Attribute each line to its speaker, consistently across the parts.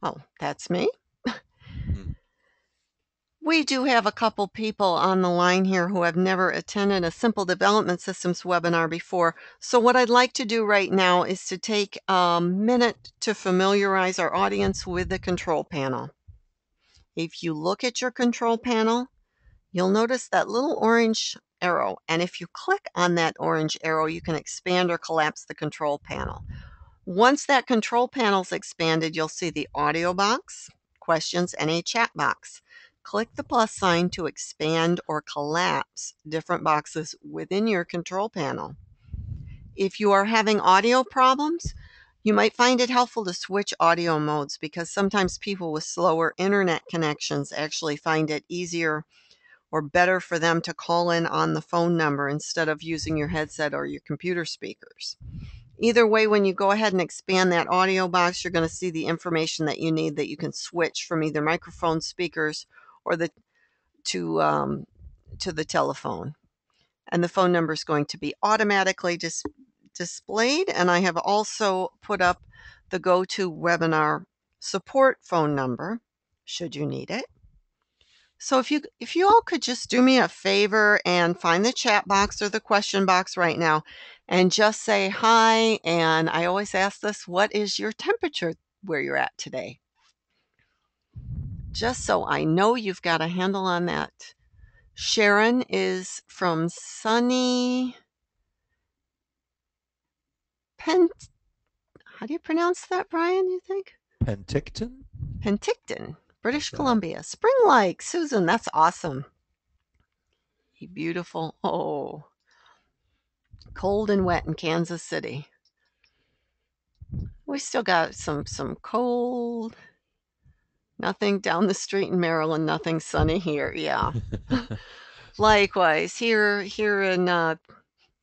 Speaker 1: Oh, that's me.
Speaker 2: Mhm.
Speaker 1: We do have a couple people on the line here who have never attended a Simple Development Systems webinar before. So what I'd like to do right now is to take a minute to familiarize our audience with the control panel. If you look at your control panel, you'll notice that little orange arrow. And if you click on that orange arrow, you can expand or collapse the control panel. Once that control panel's expanded, you'll see the audio box, questions, and a chat box. Click the plus sign to expand or collapse different boxes within your control panel. If you are having audio problems, you might find it helpful to switch audio modes because sometimes people with slower internet connections actually find it easier or better for them to call in on the phone number instead of using your headset or your computer speakers. Either way, when you go ahead and expand that audio box, you're going to see the information that you need that you can switch from either microphone speakers or to um, to the telephone. And the phone number is going to be automatically displayed. And I have also put up the GoToWebinar support phone number should you need it. So if you all could just do me a favor and find the chat box or the question box right now and just say hi. And I always ask this, what is your temperature where you're at today? Just so I know you've got a handle on that. Sharon is from sunny Pen. How do you pronounce that, Brian, you think?
Speaker 2: Penticton?
Speaker 1: Penticton, British
Speaker 2: Like that.
Speaker 1: Columbia. Spring like, Susan, that's awesome. Beautiful. Oh, cold and wet in Kansas City. We still got some cold, nothing down the street in Maryland, nothing sunny here. Yeah. Likewise, here in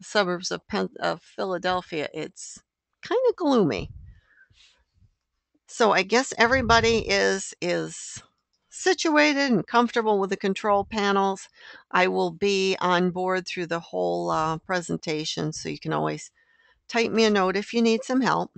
Speaker 1: suburbs of Philadelphia, it's kind of gloomy. So I guess everybody is situated and comfortable with the control panels. I will be on board through the whole presentation, so you can always type me a note if you need some help.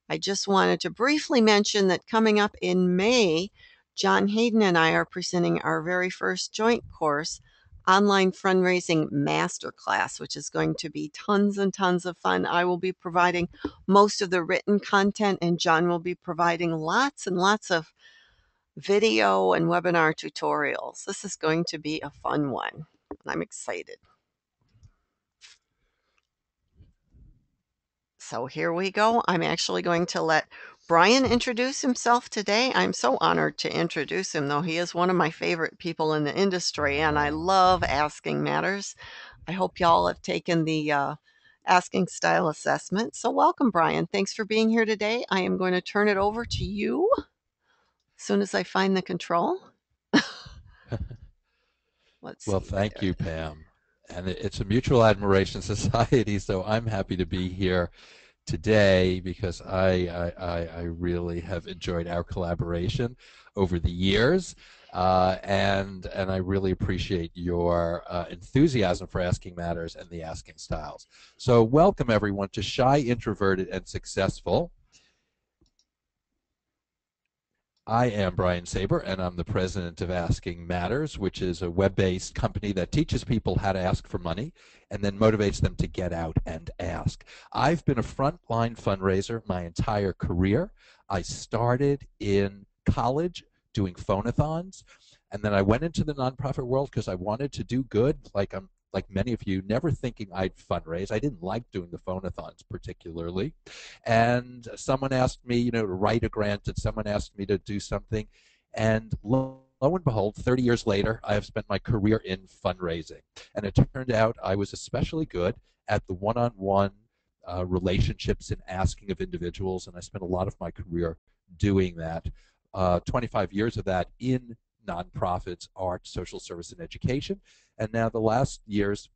Speaker 1: I just wanted to briefly mention that coming up in May, John Hayden and I are presenting our very first joint course, Online Fundraising Masterclass, which is going to be tons and tons of fun. I will be providing most of the written content, and John will be providing lots and lots of video and webinar tutorials. This is going to be a fun one. I'm excited. So here we go. I'm actually going to let Brian introduce himself today. I'm so honored to introduce him, though he is one of my favorite people in the industry, and I love asking matters. I hope y'all have taken the asking style assessment. So welcome, Brian. Thanks for being here today. I am going to turn it over to you as soon as I find the control. Let's
Speaker 2: Well,
Speaker 1: see. There
Speaker 2: thank you,
Speaker 1: it is.
Speaker 2: Pam. And it's a mutual admiration society, so I'm happy to be here today because I really have enjoyed our collaboration over the years, and I really appreciate your enthusiasm for asking matters and the asking styles. So welcome everyone to Shy, Introverted, and Successful. I am Brian Saber, and I'm the president of Asking Matters, which is a web based company that teaches people how to ask for money and then motivates them to get out and ask. I've been a frontline fundraiser my entire career. I started in college doing phonathons, and then I went into the nonprofit world because I wanted to do good, like many of you, never thinking I'd fundraise. I didn't like doing the phonathons particularly. And someone asked me, to write a grant, and someone asked me to do something. And lo and behold, 30 years later, I have spent my career in fundraising. And it turned out I was especially good at the one on one relationships and asking of individuals. And I spent a lot of my career doing that. 25 years of that in nonprofits, art, social service, and education. And now the last years,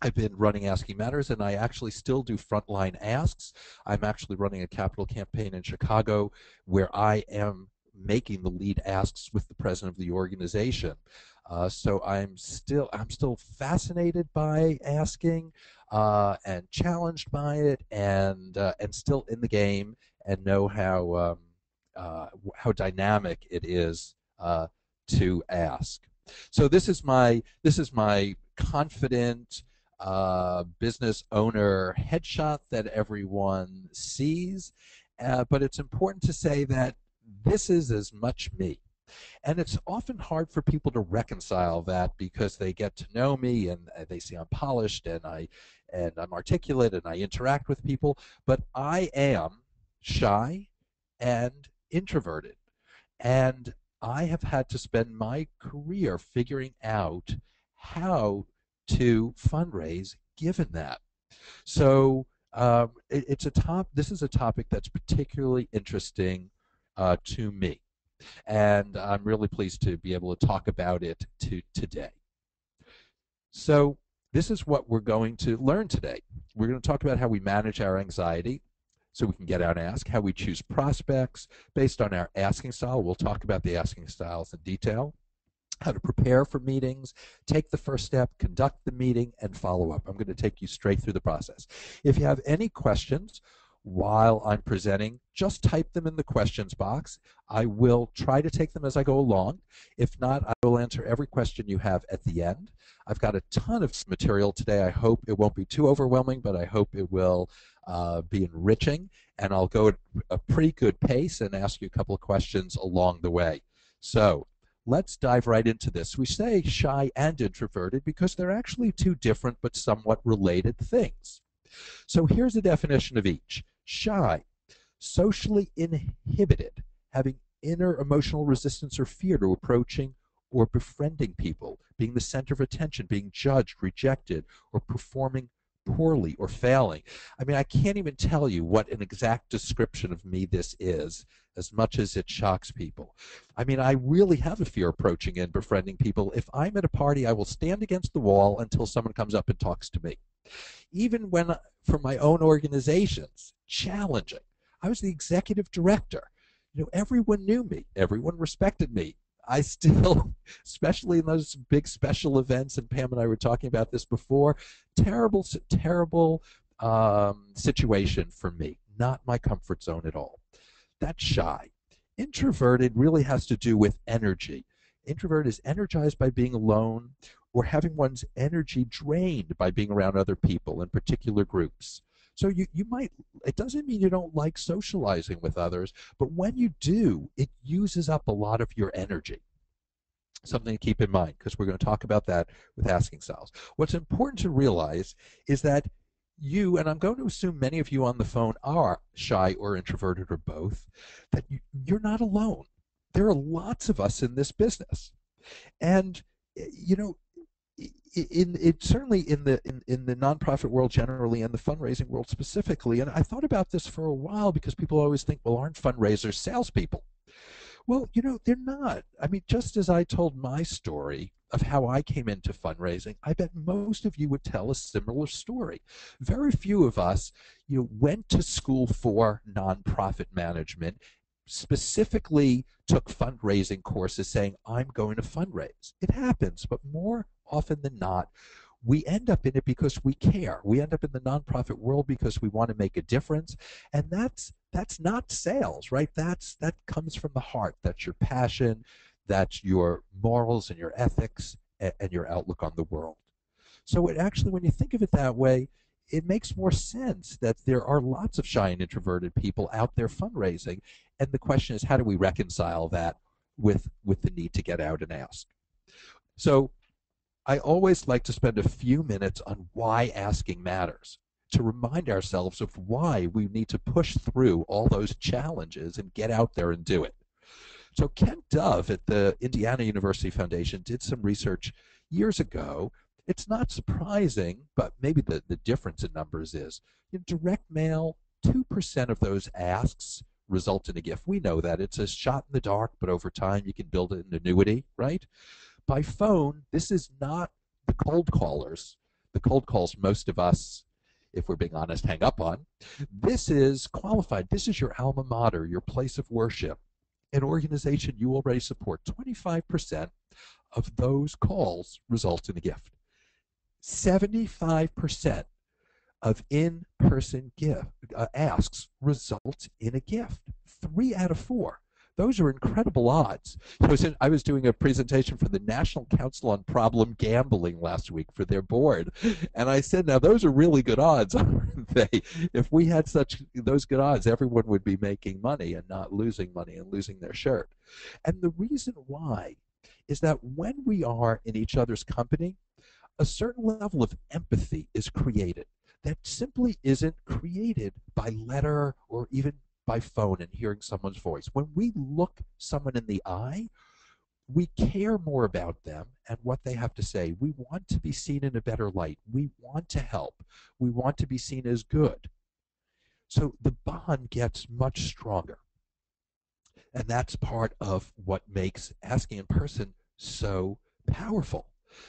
Speaker 2: I've been running Asking Matters, and I actually still do frontline asks. I'm actually running a capital campaign in Chicago where I am making the lead asks with the president of the organization. So I'm still fascinated by asking and challenged by it, and still in the game and know how dynamic it is to ask. So this is my confident business owner headshot that everyone sees, but it's important to say that this is as much me. And it's often hard for people to reconcile that because they get to know me and they see I'm polished and I'm articulate and I interact with people, but I am shy and introverted. And I have had to spend my career figuring out how to fundraise given that. So it's a top. This is a topic that's particularly interesting to me, and I'm really pleased to be able to talk about it today. So, this is what we're going to learn today. We're going to talk about how we manage our anxiety so we can get out and ask, how we choose prospects based on our asking style. We'll talk about the asking styles in detail, how to prepare for meetings, take the first step, conduct the meeting, and follow up. I'm going to take you straight through the process. If you have any questions while I'm presenting, just type them in the questions box. I will try to take them as I go along. If not, I will answer every question you have at the end. I've got a ton of material today. I hope it won't be too overwhelming, but I hope it will be enriching, and I'll go at a pretty good pace and ask you a couple of questions along the way. So let's dive right into this. We say shy and introverted because they're actually two different but somewhat related things. So here's a definition of each. Shy, socially inhibited, having inner emotional resistance or fear to approaching or befriending people, being the center of attention, being judged, rejected, or performing poorly or failing. I mean, I can't even tell you what an exact description of me this is, as much as it shocks people. I mean, I really have a fear approaching and befriending people. If I'm at a party, I will stand against the wall until someone comes up and talks to me. Even when, for my own organizations, challenging. I was the executive director. Everyone knew me, everyone respected me. I still, especially in those big special events, and Pam and I were talking about this before, terrible, terrible situation for me. Not my comfort zone at all. That's shy. Introverted really has to do with energy. Introvert is energized by being alone or having one's energy drained by being around other people in particular groups. So you might, it doesn't mean you don't like socializing with others, but when you do, it uses up a lot of your energy. Something to keep in mind because we're going to talk about that with asking styles. What's important to realize is that you, and I'm going to assume many of you on the phone are shy or introverted or both, that you're not alone. There are lots of us in this business. And, you know, in it certainly in the nonprofit world generally and the fundraising world specifically, and I thought about this for a while because people always think, well, aren't fundraisers salespeople? Well, they're not. I mean, just as I told my story of how I came into fundraising, I bet most of you would tell a similar story. Very few of us, went to school for nonprofit management, specifically took fundraising courses saying, I'm going to fundraise. It happens, but more often than not, we end up in it because we care. We end up in the nonprofit world because we want to make a difference, and that's not sales, right? That comes from the heart. That's your passion, that's your morals and your ethics and your outlook on the world. So it actually, when you think of it that way, it makes more sense that there are lots of shy and introverted people out there fundraising, and the question is, how do we reconcile that with the need to get out and ask? So I always like to spend a few minutes on why asking matters, to remind ourselves of why we need to push through all those challenges and get out there and do it. So Ken Dove at the Indiana University Foundation did some research years ago. It's not surprising, but maybe the difference in numbers is in direct mail, 2% of those asks result in a gift. We know that. It's a shot in the dark, but over time you can build an annuity, right? By phone, this is not the cold callers, the cold calls most of us, if we're being honest, hang up on. This is qualified. This is your alma mater, your place of worship, an organization you already support. 25% of those calls result in a gift. 75% of in-person gift asks result in a gift. 3 out of 4. Those are incredible odds. I was doing a presentation for the National Council on Problem Gambling last week for their board, and I said, "Now those are really good odds, aren't they? If we had such those good odds, everyone would be making money and not losing money and losing their shirt." And the reason why is that when we are in each other's company, a certain level of empathy is created that simply isn't created by letter or even by phone and hearing someone's voice. When we look someone in the eye, we care more about them and what they have to say. We want to be seen in a better light. We want to help. We want to be seen as good. So the bond gets much stronger. And that's part of what makes asking in person so powerful.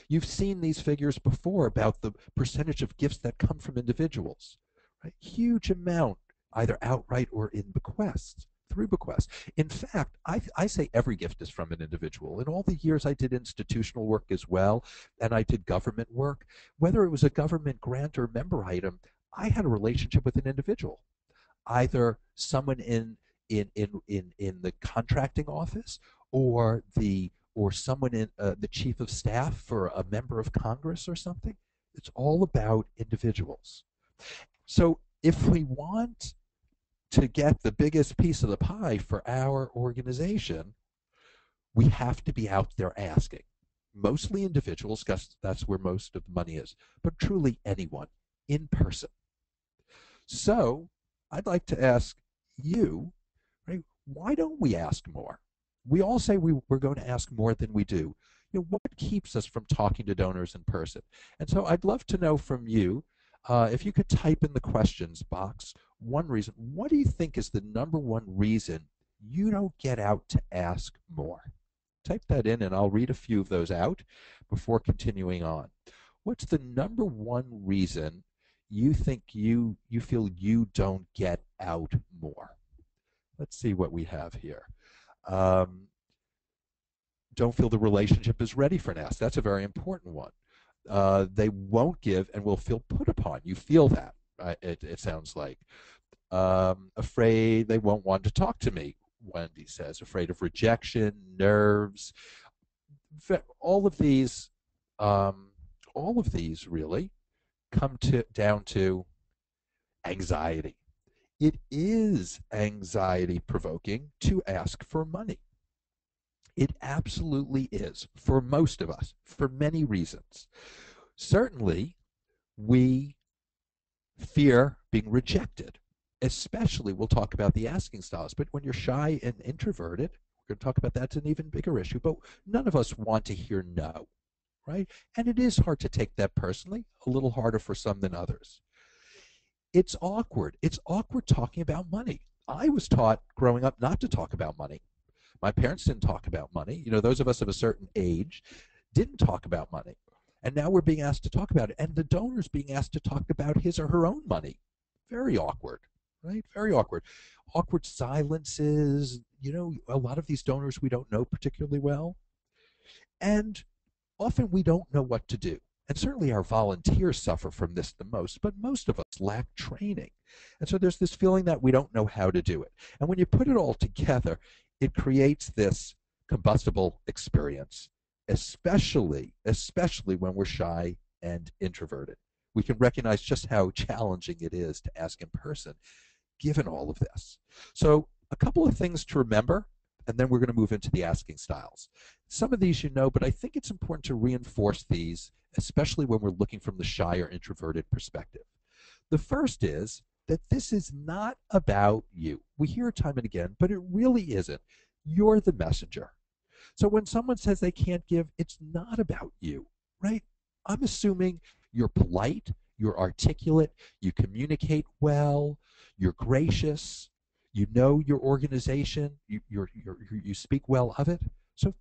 Speaker 2: You've seen these figures before about the percentage of gifts that come from individuals, right? Huge amount, either outright or in bequests, through bequests. In fact, I say every gift is from an individual. In all the years I did institutional work as well, and I did government work, whether it was a government grant or member item, I had a relationship with an individual, either someone in the contracting office or someone in the chief of staff for a member of Congress or something. It's all about individuals. So if we want to get the biggest piece of the pie for our organization, we have to be out there asking. Mostly individuals, because that's where most of the money is, but truly anyone in person. So I'd like to ask you, right, why don't we ask more? We all say we're going to ask more than we do. What keeps us from talking to donors in person? And so I'd love to know from you, if you could type in the questions box, one reason. What do you think is the number one reason you don't get out to ask more? Type that in and I'll read a few of those out before continuing on. What's the number one reason you think you feel you don't get out more? Let's see what we have here. Um, don't feel the relationship is ready for an ask. That's a very important one. They won't give and will feel put upon. You feel that, it sounds like. Afraid they won't want to talk to me, Wendy says. Afraid of rejection, nerves. All of these, all of these really come down to anxiety. It is anxiety provoking to ask for money. It absolutely is for most of us, for many reasons. Certainly, we fear being rejected, especially we'll talk about the asking styles. But when you're shy and introverted, we're going to talk about that's an even bigger issue. But none of us want to hear no, right? And it is hard to take that personally, a little harder for some than others. It's awkward. It's awkward talking about money. I was taught growing up not to talk about money. My parents didn't talk about money. Those of us of a certain age didn't talk about money. And now we're being asked to talk about it. And the donor's being asked to talk about his or her own money. Very awkward, right? Very awkward. Awkward silences. A lot of these donors we don't know particularly well. And often we don't know what to do. And certainly our volunteers suffer from this the most, but most of us lack training. And so there's this feeling that we don't know how to do it. And when you put it all together, it creates this combustible experience, especially when we're shy and introverted. We can recognize just how challenging it is to ask in person, given all of this. So a couple of things to remember, and then we're going to move into the asking styles. Some of these you know, but I think it's important to reinforce these, especially when we're looking from the shy or introverted perspective. The first is that this is not about you. We hear it time and again, but it really isn't. You're the messenger. So when someone says they can't give, it's not about you, right? I'm assuming you're polite, you're articulate, you communicate well, you're gracious, you know your organization, you speak well of it. So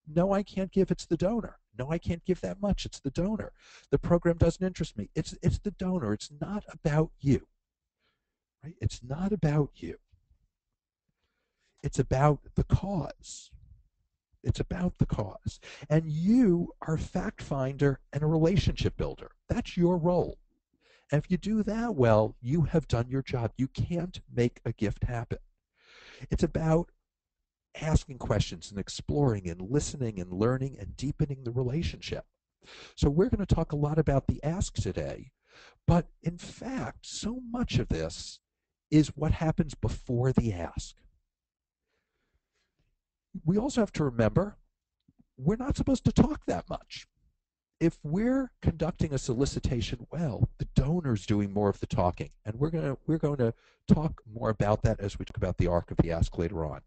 Speaker 2: no, I can't give, it's the donor. No, I can't give that much, it's the donor. The program doesn't interest me. It's the donor. It's not about you. Right? It's not about you. It's about the cause. It's about the cause. And you are a fact finder and a relationship builder. That's your role. And if you do that well, you have done your job. You can't make a gift happen. It's about asking questions and exploring and listening and learning and deepening the relationship. So we're going to talk a lot about the ask today, but in fact, so much of this is what happens before the ask. We also have to remember we're not supposed to talk that much. If we're conducting a solicitation well, the donor's doing more of the talking, and we're going to talk more about that as we talk about the arc of the ask later on.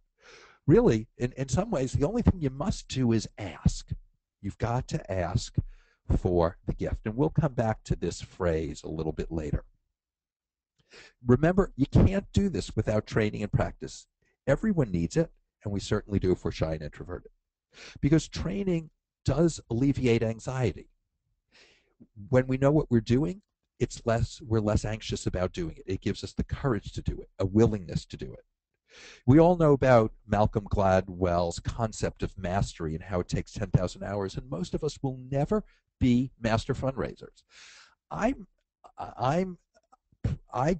Speaker 2: Really, in some ways, the only thing you must do is ask. You've got to ask for the gift, and we'll come back to this phrase a little bit later. Remember, you can't do this without training and practice. Everyone needs it, and we certainly do if we're shy and introverted, because training does alleviate anxiety. When we know what we're doing, we're less anxious about doing it. It gives us the courage to do it, a willingness to do it. We all know about Malcolm Gladwell's concept of mastery and how it takes 10,000 hours, and most of us will never be master fundraisers. I'm, I'm, I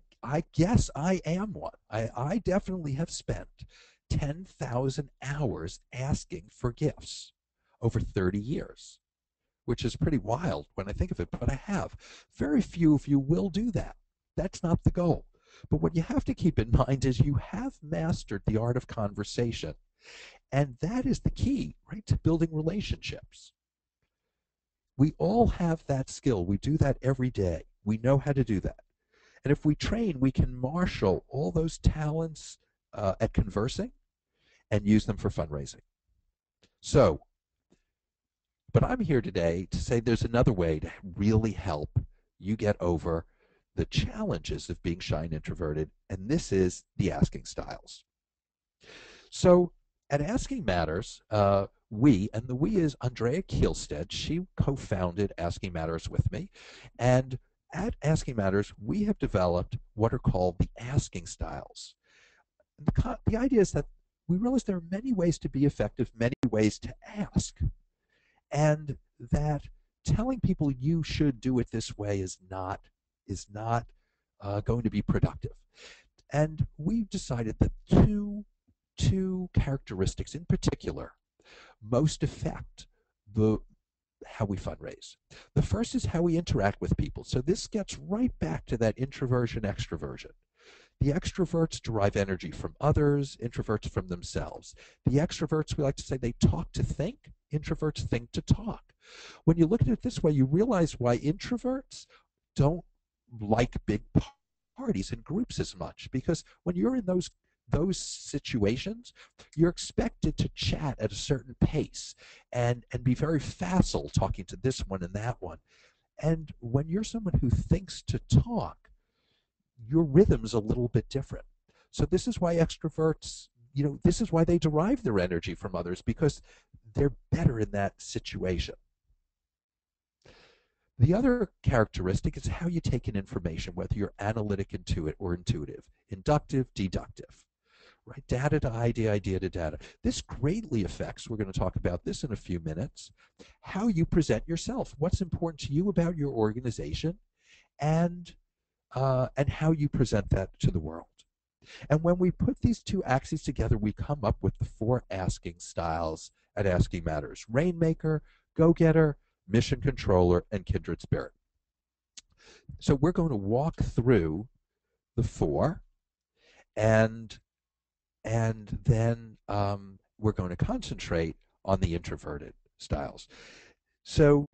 Speaker 2: guess I am one. I definitely have spent 10,000 hours asking for gifts over 30 years, which is pretty wild when I think of it, but I have. Very few of you will do that. That's not the goal. But what you have to keep in mind is you have mastered the art of conversation. And that is the key, right, to building relationships. We all have that skill. We do that every day. We know how to do that. And if we train, we can marshal all those talents at conversing and use them for fundraising. So, but I'm here today to say there's another way to really help you get over the challenges of being shy and introverted, and this is the asking styles. So at Asking Matters, and the we is Andrea Kielstead. She co-founded Asking Matters with me. And at Asking Matters, we have developed what are called the asking styles. The idea is that we realize there are many ways to be effective, many ways to ask, and that telling people you should do it this way is not going to be productive. And we've decided that two characteristics in particular most affect the how we fundraise. The first is how we interact with people. So this gets right back to that introversion extroversion. The extroverts derive energy from others, introverts from themselves. The extroverts, we like to say, they talk to think, introverts think to talk. When you look at it this way, you realize why introverts don't like big parties and groups as much, because when you're in those situations, you're expected to chat at a certain pace and be very facile talking to this one and that one. And when you're someone who thinks to talk, your rhythm's a little bit different. So this is why extroverts, this is why they derive their energy from others, because they're better in that situation. The other characteristic is how you take in information, whether you're analytic, intuitive, inductive, deductive, right? Data to idea, idea to data. This greatly affects, we're going to talk about this in a few minutes, how you present yourself, what's important to you about your organization, and how you present that to the world. And when we put these two axes together, we come up with the four asking styles at Asking Matters: Rainmaker, Go-Getter, Mission Controller, and Kindred Spirit. So we're going to walk through the four, and then we're going to concentrate on the introverted styles. So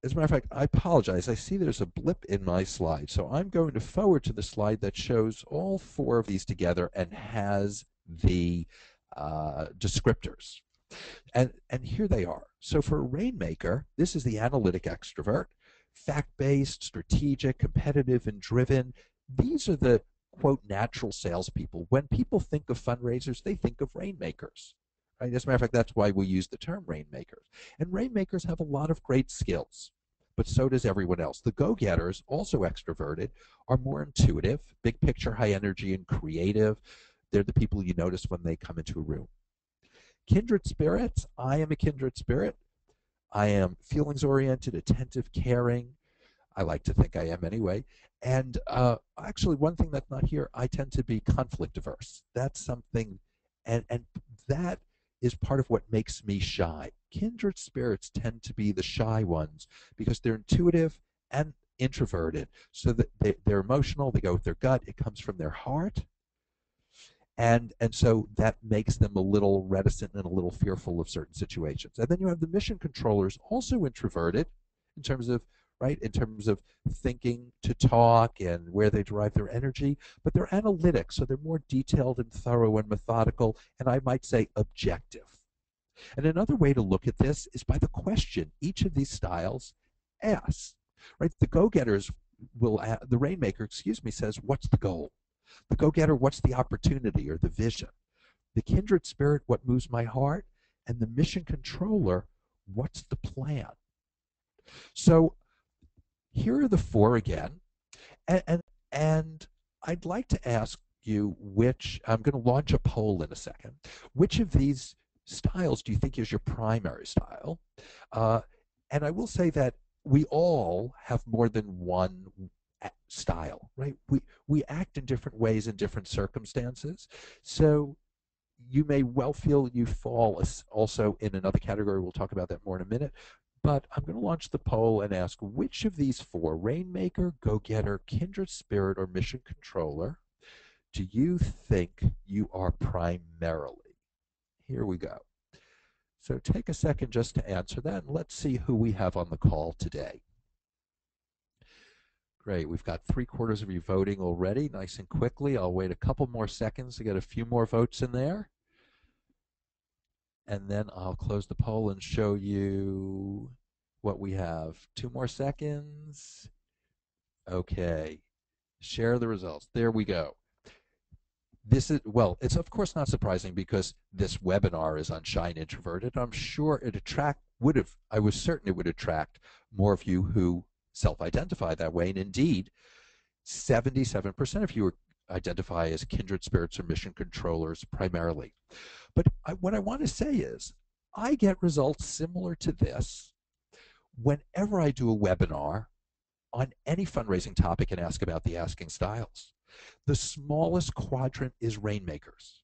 Speaker 2: as a matter of fact, I apologize. I see there's a blip in my slide. So I'm going to forward to the slide that shows all four of these together and has the descriptors. And here they are. So for Rainmaker, this is the analytic extrovert, fact-based, strategic, competitive, and driven. These are the, quote, natural salespeople. When people think of fundraisers, they think of Rainmakers. Right? As a matter of fact, that's why we use the term Rainmakers. And Rainmakers have a lot of great skills, but so does everyone else. The Go-Getters, also extroverted, are more intuitive, big picture, high energy, and creative. They're the people you notice when they come into a room. Kindred Spirits, I am a kindred spirit. I am feelings oriented, attentive, caring. I like to think I am anyway. And actually, one thing that's not here, I tend to be conflict averse. That's something And that is part of what makes me shy. Kindred spirits tend to be the shy ones because they're intuitive and introverted. So that they're emotional, they go with their gut, it comes from their heart. And so that makes them a little reticent and a little fearful of certain situations. And then you have the mission controllers, also introverted in terms of in terms of thinking to talk and where they derive their energy, but they're analytic, so they're more detailed and thorough and methodical, and I might say objective. And another way to look at this is by the question each of these styles asks. The go-getters the rainmaker, excuse me, says, "What's the goal?" The go-getter, "What's the opportunity or the vision?" The kindred spirit, "What moves my heart?" And the mission controller, "What's the plan?" So here are the four again, and and I'd like to ask you which I'm going to launch a poll in a second. Which of these styles do you think is your primary style? Uh, and I will say that we all have more than one style, right? We act in different ways in different circumstances. So you may well feel you fall also in another category. We'll talk about that more in a minute. But I'm going to launch the poll and ask which of these four, Rainmaker, Go Getter, Kindred Spirit, or Mission Controller, do you think you are primarily? Here we go. So take a second just to answer that, and let's see who we have on the call today. Great. We've got 3/4 of you voting already, nice and quickly. I'll wait a couple more seconds to get a few more votes in there. And then I'll close the poll and show you what we have. 2 more seconds. Okay. Share the results. There we go. This is, well, it's of course not surprising because this webinar is on Shy and Introverted. I'm sure I was certain it would attract more of you who self-identify that way. And indeed, 77% of you identify as kindred spirits or mission controllers primarily. But what I want to say is, I get results similar to this whenever I do a webinar on any fundraising topic and ask about the asking styles. The smallest quadrant is rainmakers.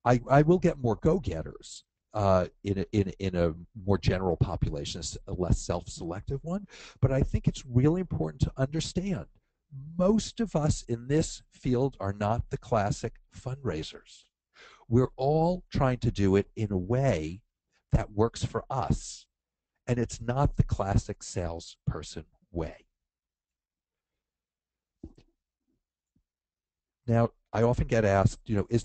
Speaker 2: I will get more go-getters in a more general population, a less self-selective one. But I think it's really important to understand most of us in this field are not the classic fundraisers. We're all trying to do it in a way that works for us, and it's not the classic salesperson way. Now, I often get asked, is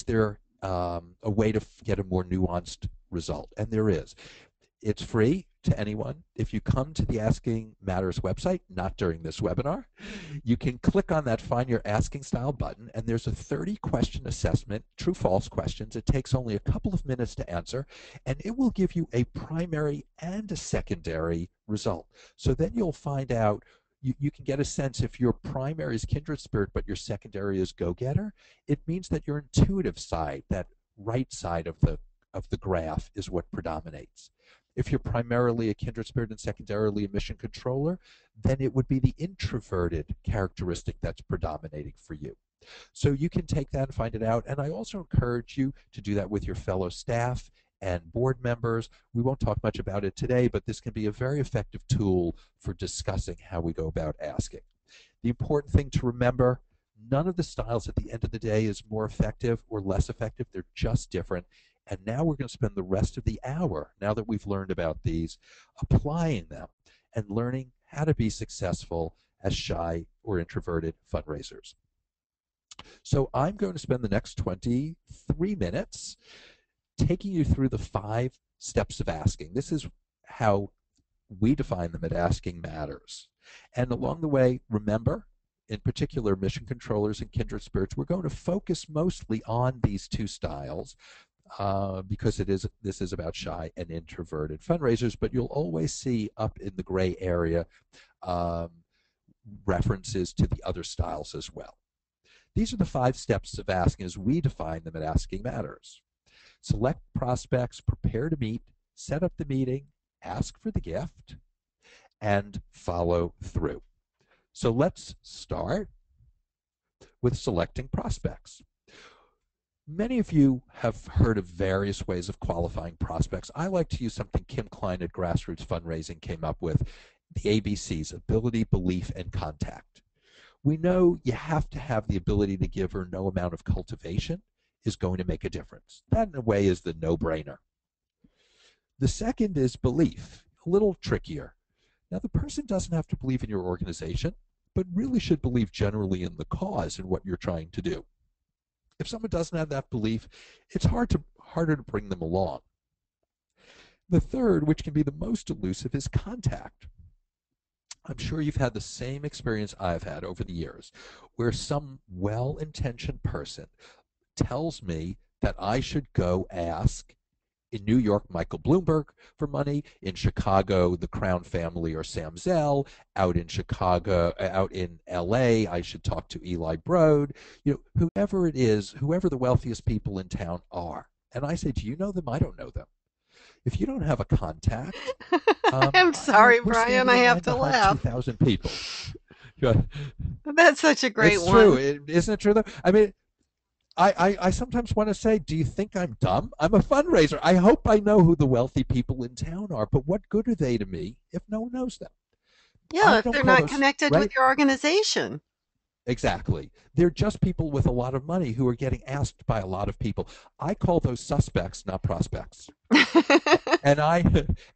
Speaker 2: there a way to get a more nuanced result? And there is. It's free to anyone. If you come to the Asking Matters website, not during this webinar, you can click on that Find Your Asking Style button, and there's a 30-question assessment, true-false questions. It takes only a couple of minutes to answer, and it will give you a primary and a secondary result. So then you'll find out, you can get a sense if your primary is kindred spirit, but your secondary is go-getter. It means that your intuitive side, that right side of the graph, is what predominates. If you're primarily a kindred spirit and secondarily a mission controller, then it would be the introverted characteristic that's predominating for you. So you can take that and find it out. And I also encourage you to do that with your fellow staff and board members. We won't talk much about it today, but this can be a very effective tool for discussing how we go about asking. The important thing to remember, none of the styles at the end of the day is more effective or less effective. They're just different. And now we're going to spend the rest of the hour, now that we've learned about these, applying them and learning how to be successful as shy or introverted fundraisers. So I'm going to spend the next 23 minutes taking you through the 5 steps of asking. This is how we define them at Asking Matters. And along the way, remember, in particular, mission controllers and kindred spirits, we're going to focus mostly on these 2 styles because this is about shy and introverted fundraisers, but you'll always see up in the gray area um, references to the other styles as well. These are the 5 steps of asking as we define them at Asking Matters. Select prospects, prepare to meet, set up the meeting, ask for the gift, and follow through. So let's start with selecting prospects. Many of you have heard of various ways of qualifying prospects. I like to use something Kim Klein at Grassroots Fundraising came up with, the ABCs: ability, belief, and contact. We know you have to have the ability to give, or no amount of cultivation is going to make a difference. That, in a way, is the no brainer. The second is belief, a little trickier. Now, the person doesn't have to believe in your organization, but really should believe generally in the cause and what you're trying to do. If someone doesn't have that belief, it's harder to bring them along. The third, which can be the most elusive, is contact. I'm sure you've had the same experience I've had over the years, where some well intentioned person tells me that I should go ask, in New York, Michael Bloomberg for money; in Chicago, the Crown family or Sam Zell; out in Chicago, out in LA, I should talk to Eli Broad. Whoever it is, whoever the wealthiest people in town are. And I say, do you know them? I don't know them. If you don't have a contact,
Speaker 1: I'm sorry,
Speaker 2: we're
Speaker 1: Brian,
Speaker 2: standing
Speaker 1: I
Speaker 2: in
Speaker 1: have
Speaker 2: line
Speaker 1: to
Speaker 2: behind
Speaker 1: laugh.
Speaker 2: 2,000 people.
Speaker 1: That's such a great
Speaker 2: It's true.
Speaker 1: one.
Speaker 2: Isn't it true, though? I mean, I sometimes want to say, do you think I'm dumb? I'm a fundraiser. I hope I know who the wealthy people in town are, but what good are they to me if no one knows them? I
Speaker 1: Yeah, if
Speaker 2: don't
Speaker 1: they're
Speaker 2: call
Speaker 1: not
Speaker 2: those,
Speaker 1: connected with
Speaker 2: right?
Speaker 1: your organization.
Speaker 2: Exactly. They're just people with a lot of money who are getting asked by a lot of people. I call those suspects, not prospects. And I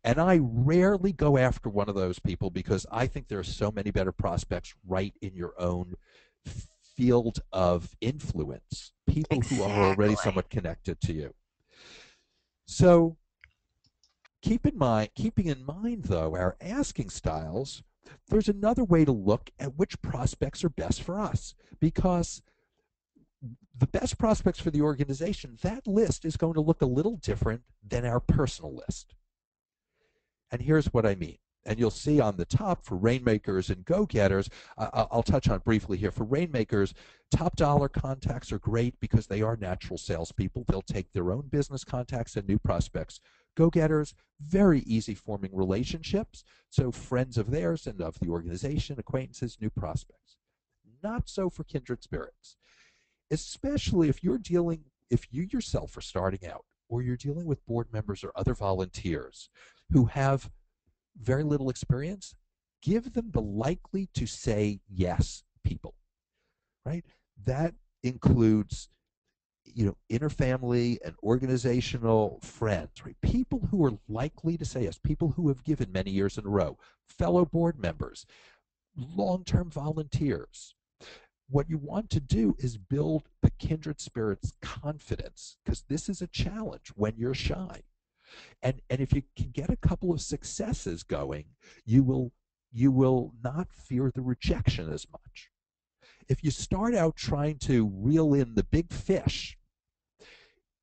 Speaker 2: and I rarely go after one of those people because I think there are so many better prospects right in your own field of influence, people who are already
Speaker 1: Exactly.
Speaker 2: somewhat connected to you. So keeping in mind though our asking styles, there's another way to look at which prospects are best for us, because the best prospects for the organization, that list is going to look a little different than our personal list. And here's what I mean. And you'll see on the top for rainmakers and go-getters, I'll touch on briefly here. For rainmakers, top dollar contacts are great because they are natural salespeople. They'll take their own business contacts and new prospects. Go-getters, very easy forming relationships. So friends of theirs and of the organization, acquaintances, new prospects. Not so for kindred spirits, especially if you yourself are starting out, or you're dealing with board members or other volunteers who have very little experience. Give them the likely to say yes people, right? That includes, interfamily and organizational friends, right? People who are likely to say yes, people who have given many years in a row, fellow board members, long-term volunteers. What you want to do is build the kindred spirits confidence, because this is a challenge when you're shy. And if you can get a couple of successes going, you will not fear the rejection as much. If you start out trying to reel in the big fish,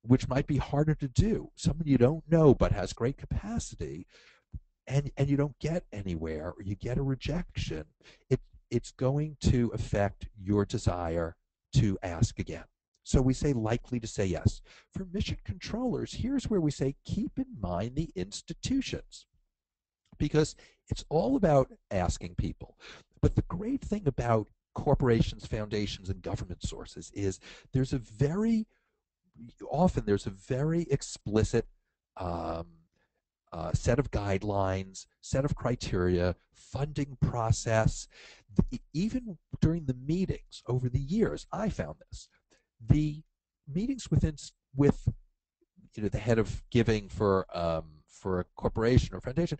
Speaker 2: which might be harder to do, someone you don't know but has great capacity, and you don't get anywhere, or you get a rejection, it it's going to affect your desire to ask again. So we say likely to say yes. For mission controllers, here's where we say keep in mind the institutions, because it's all about asking people. But the great thing about corporations, foundations, and government sources is there's a very there's a very explicit um, set of guidelines, set of criteria, funding process. Even during the meetings over the years, I found this. The meetings with the head of giving for a corporation or foundation,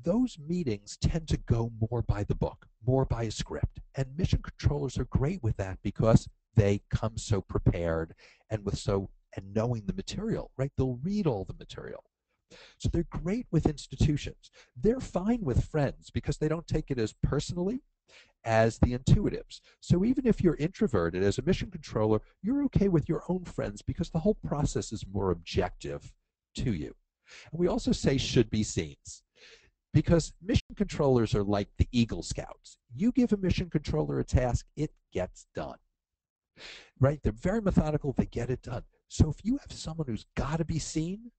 Speaker 2: those meetings tend to go more by the book, more by a script. And mission controllers are great with that because they come so prepared and knowing the material, right? They'll read all the material. So they're great with institutions. They're fine with friends because they don't take it as personally as the intuitives. So even if you're introverted as a mission controller, you're okay with your own friends because the whole process is more objective to you. And we also say should be scenes, because mission controllers are like the Eagle Scouts. You give a mission controller a task, it gets done, right? They're very methodical, they get it done. So if you have someone who's got to be seen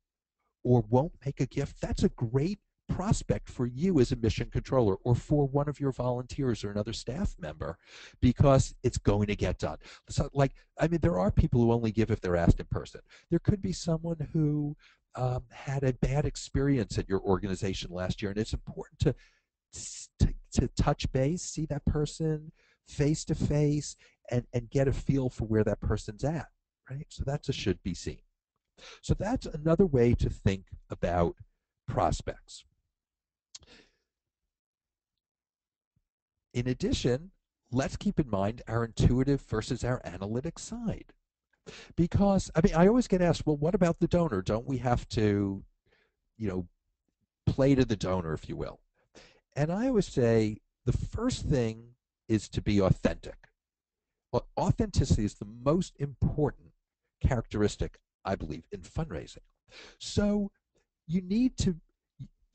Speaker 2: or won't make a gift, that's a great prospect for you as a mission controller or for one of your volunteers or another staff member because it's going to get done. So, like, I mean, there are people who only give if they're asked in person. There could be someone who had a bad experience at your organization last year, and it's important to touch base, see that person face to face, and get a feel for where that person's at, right? So that's a should be seen. So that's another way to think about prospects. In addition, let's keep in mind our intuitive versus our analytic side. Because, I mean, I always get asked, well, what about the donor? Don't we have to, you know, play to the donor, if you will? And I always say the first thing is to be authentic. Well, authenticity is the most important characteristic, I believe, in fundraising. So you need to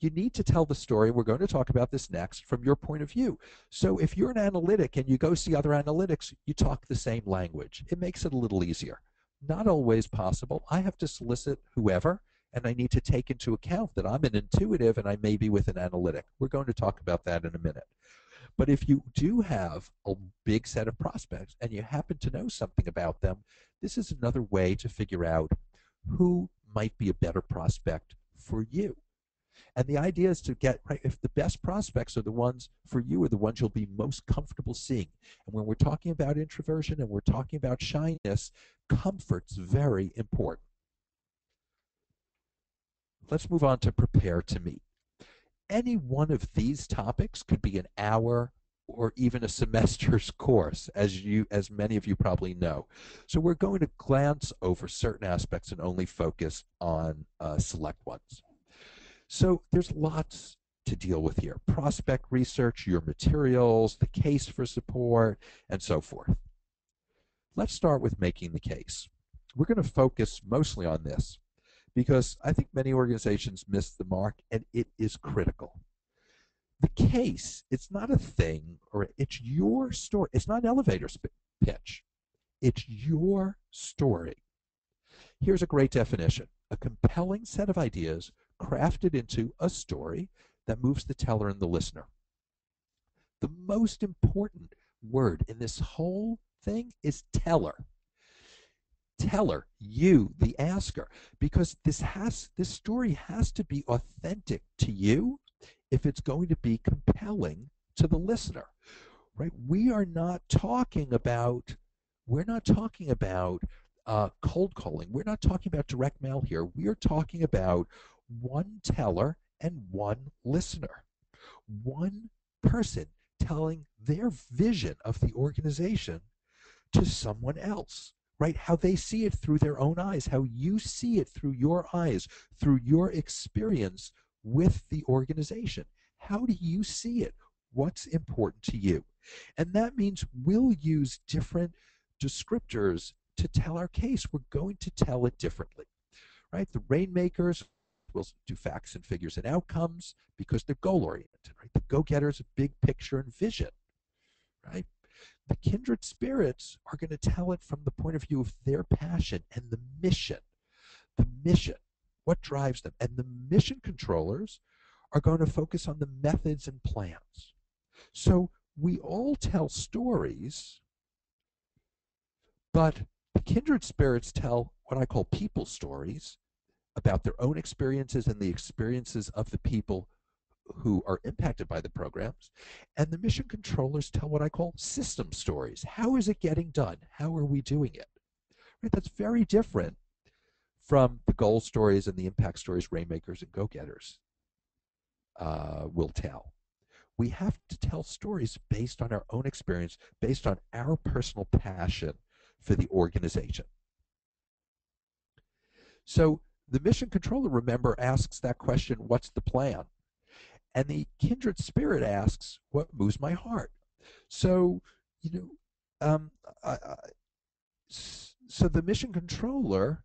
Speaker 2: you need to tell the story. We're going to talk about this next from your point of view. So if you're an analytic and you go see other analytics, you talk the same language. It makes it a little easier. Not always possible. I have to solicit whoever, and I need to take into account that I'm an intuitive and I may be with an analytic. We're going to talk about that in a minute. But if you do have a big set of prospects and you happen to know something about them, this is another way to figure out who might be a better prospect for you. And the idea is to get right if the best prospects are the ones for you are the ones you'll be most comfortable seeing. And when we're talking about introversion and we're talking about shyness, comfort's very important. Let's move on to prepare to meet. Any one of these topics could be an hour or even a semester's course, as many of you probably know. So we're going to glance over certain aspects and only focus on select ones. So there's lots to deal with here. Prospect research, your materials, the case for support, and so forth. Let's start with making the case. We're going to focus mostly on this because I think many organizations miss the mark, and it is critical. The case, it's not a thing, or it's your story. It's not an elevator pitch. It's your story. Here's a great definition: a compelling set of ideas crafted into a story that moves the teller and the listener. The most important word in this whole thing is teller. Teller, you, the asker, because this story has to be authentic to you if it's going to be compelling to the listener, right? We're not talking about cold calling. We're not talking about direct mail here. We are talking about one teller and one listener, one person telling their vision of the organization to someone else, right? How they see it through their own eyes, how you see it through your eyes, through your experience with the organization. How do you see it? What's important to you? And that means we'll use different descriptors to tell our case. We're going to tell it differently, right? The rainmakers will do facts and figures and outcomes because they're goal oriented, right? The go-getters, big picture and vision, right? The kindred spirits are going to tell it from the point of view of their passion and the mission, what drives them. And the mission controllers are going to focus on the methods and plans. So we all tell stories, but the kindred spirits tell what I call people stories about their own experiences and the experiences of the people who are impacted by the programs. And the mission controllers tell what I call system stories. How is it getting done? How are we doing it? Right? That's very different from the goal stories and the impact stories rainmakers and go-getters will tell. We have to tell stories based on our own experience, based on our personal passion for the organization. So the mission controller, remember, asks that question, what's the plan? And the kindred spirit asks, what moves my heart? So, um, I, I, so the mission controller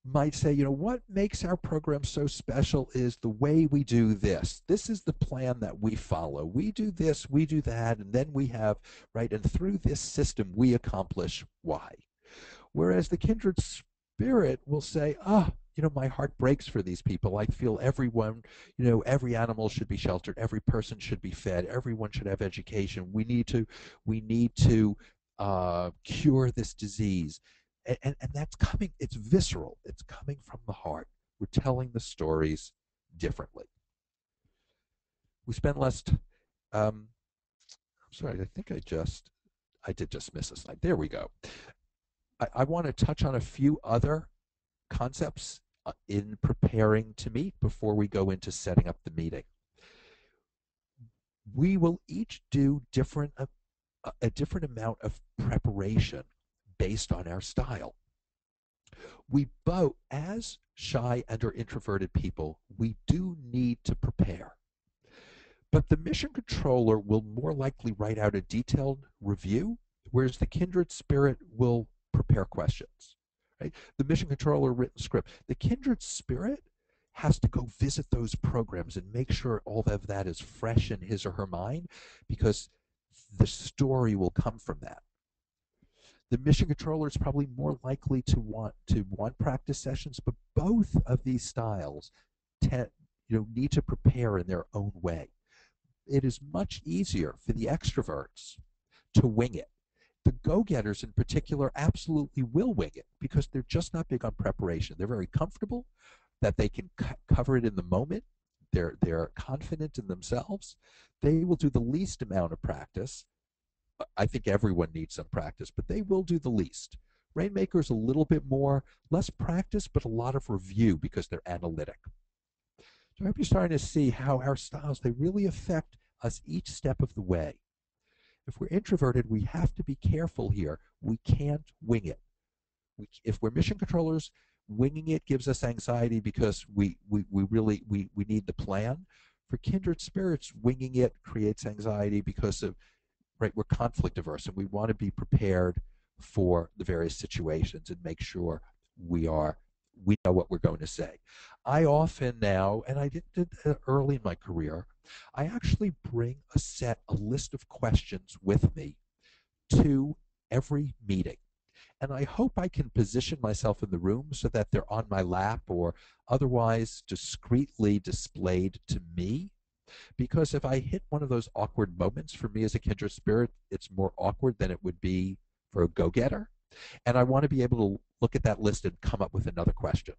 Speaker 2: might say, what makes our program so special is the way we do this. This is the plan that we follow. We do this, we do that, and then we have, right, and through this system, we accomplish Y. Whereas the kindred spirit will say, my heart breaks for these people. I feel everyone, every animal should be sheltered, every person should be fed, everyone should have education. We need to cure this disease. And that's coming, it's visceral, it's coming from the heart. We're telling the stories differently. We spend less, I'm sorry, I think I did just miss a slide. There we go. I want to touch on a few other concepts in preparing to meet before we go into setting up the meeting. We will each do a different amount of preparation based on our style. We both, as shy and or introverted people, we do need to prepare. But the mission controller will more likely write out a detailed review, whereas the kindred spirit will prepare questions. Right? The mission controller written script. The kindred spirit has to go visit those programs and make sure all of that is fresh in his or her mind, because the story will come from that. The mission controller is probably more likely to want practice sessions, but both of these styles need to prepare in their own way. It is much easier for the extroverts to wing it. The go-getters in particular absolutely will wing it because they're just not big on preparation. They're very comfortable that they can cover it in the moment. They're confident in themselves. They will do the least amount of practice. I think everyone needs some practice, but they will do the least. Rainmaker's a little bit more, less practice, but a lot of review because they're analytic. So I hope you're starting to see how our styles, they really affect us each step of the way. If we're introverted, we have to be careful here. We can't wing it. If we're mission controllers, winging it gives us anxiety because we need the plan. For kindred spirits, winging it creates anxiety because of, right, we're conflict averse and we want to be prepared for the various situations and make sure we know what we're going to say. I often now, and I did early in my career, I actually bring a list of questions with me to every meeting. And I hope I can position myself in the room so that they're on my lap or otherwise discreetly displayed to me. Because if I hit one of those awkward moments, for me as a kindred spirit, it's more awkward than it would be for a go getter. And I want to be able to look at that list and come up with another question.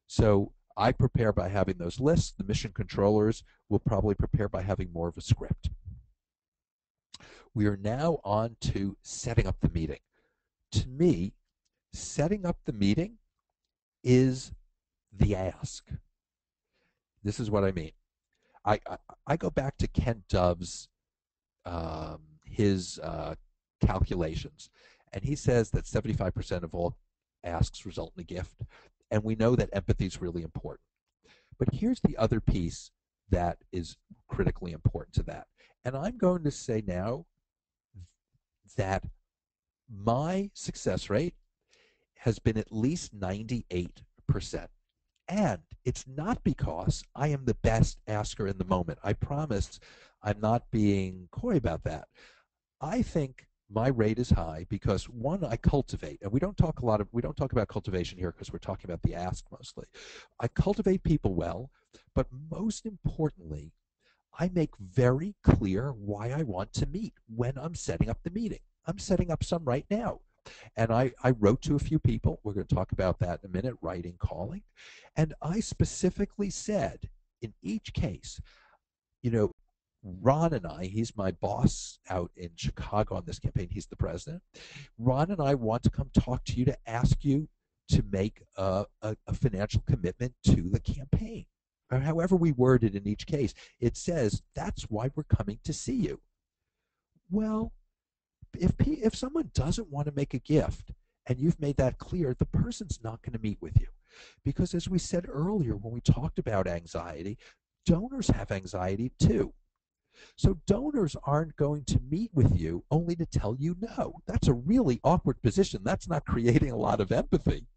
Speaker 2: So I prepare by having those lists. The mission controllers will probably prepare by having more of a script. We are now on to setting up the meeting. To me, setting up the meeting is the ask. This is what I mean. I go back to Kent Dove's his calculations, and he says that 75% of all asks result in a gift, and we know that empathy is really important. But here's the other piece that is critically important to that, and I'm going to say now that my success rate has been at least 98%. And it's not because I am the best asker in the moment. I promise I'm not being coy about that. I think my rate is high because one, I cultivate, and we don't talk about cultivation here because we're talking about the ask mostly. I cultivate people well, but most importantly, I make very clear why I want to meet when I'm setting up the meeting. I'm setting up some right now. And I wrote to a few people. We're going to talk about that in a minute, writing, calling. And I specifically said in each case, you know, Ron and I, he's my boss out in Chicago on this campaign, he's the president. Ron and I want to come talk to you to ask you to make a financial commitment to the campaign. Or however we word it in each case, it says that's why we're coming to see you. Well, if someone doesn't want to make a gift and you've made that clear, the person's not going to meet with you. Because as we said earlier when we talked about anxiety, donors have anxiety too. So donors aren't going to meet with you only to tell you no. That's a really awkward position. That's not creating a lot of empathy.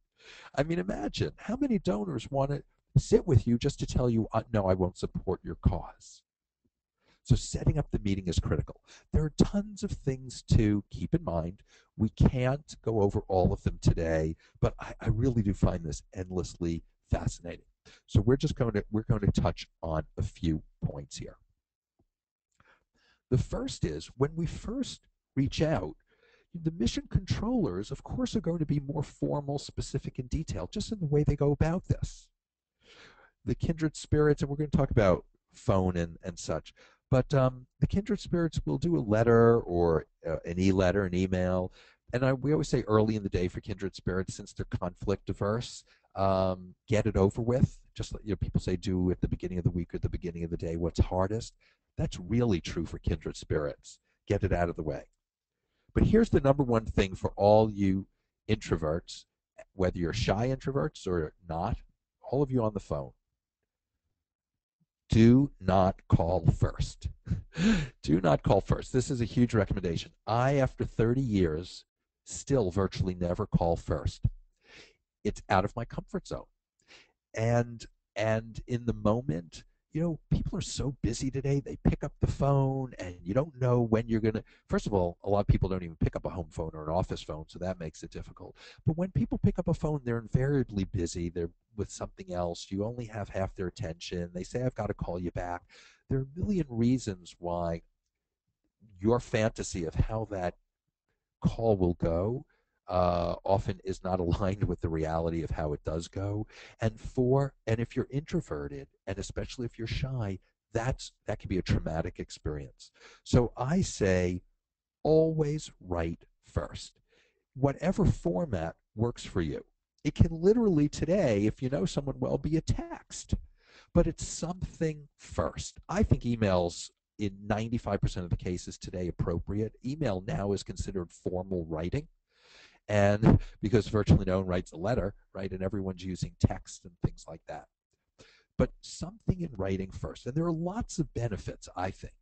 Speaker 2: I mean, imagine how many donors want to sit with you just to tell you, no, I won't support your cause. So setting up the meeting is critical. There are tons of things to keep in mind. We can't go over all of them today, but I really do find this endlessly fascinating. So we're going to touch on a few points here. The first is when we first reach out, the mission controllers, of course, are going to be more formal, specific, and detailed, just in the way they go about this. The kindred spirits, and we're going to talk about phone and such, but the kindred spirits will do a letter or an e-letter, an email, and we always say early in the day for kindred spirits, since they're conflict averse, get it over with. Just like people say, do at the beginning of the week or the beginning of the day what's hardest. That's really true for kindred spirits. Get it out of the way. But here's the number one thing for all you introverts, whether you're shy introverts or not, all of you on the phone, do not call first. Do not call first. This is a huge recommendation. After 30 years, still virtually never call first. It's out of my comfort zone. And in the moment, people are so busy today, they pick up the phone and you don't know when you're going to. First of all, a lot of people don't even pick up a home phone or an office phone, so that makes it difficult. But when people pick up a phone, they're invariably busy, they're with something else, you only have half their attention, they say, I've got to call you back. There are a million reasons why your fantasy of how that call will go often is not aligned with the reality of how it does go. And if you're introverted, and especially if you're shy, that can be a traumatic experience. So I say always write first, whatever format works for you. It can literally today, if you know someone well, be a text, but it's something first. I think emails in 95% of the cases today appropriate. Email now is considered formal writing, and because virtually no one writes a letter, right, and everyone's using text and things like that. But something in writing first, and there are lots of benefits, I think.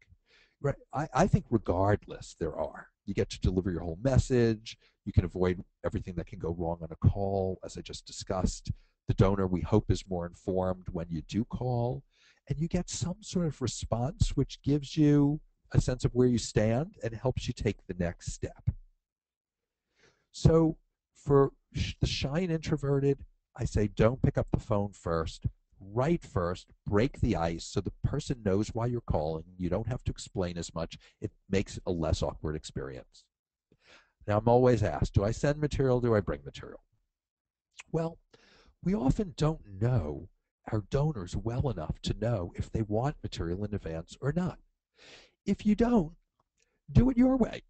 Speaker 2: Right, I think regardless there are. You get to deliver your whole message. You can avoid everything that can go wrong on a call, as I just discussed. The donor, we hope, is more informed when you do call, and you get some sort of response which gives you a sense of where you stand and helps you take the next step. So for the shy and introverted, I say don't pick up the phone first. Write first, break the ice so the person knows why you're calling. You don't have to explain as much. It makes it a less awkward experience. Now, I'm always asked, do I send material? Do I bring material? Well, we often don't know our donors well enough to know if they want material in advance or not. If you don't, do it your way.